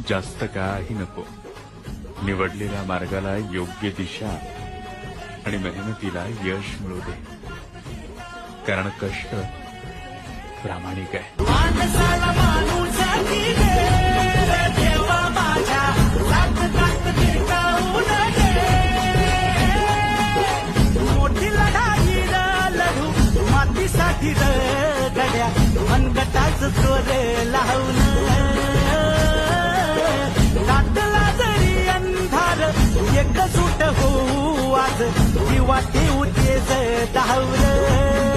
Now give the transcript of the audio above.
जास्त काही नको. निवडलेल्या मार्गाला योग्य दिशा आणि मेहनतीला यश मिळू दे. कारण कष्ट प्रामाणिक आहे. माणसाला माणूसकी दे, देवा माझ्या साथ साथ टिकावून दे. मोठी लढाई लढू मातीसाठी गड्या, मनगटाच जोर लावून. दाटला जरी अंधार एकजूट होऊ आज, किंवा ठेवू तेज धावलं.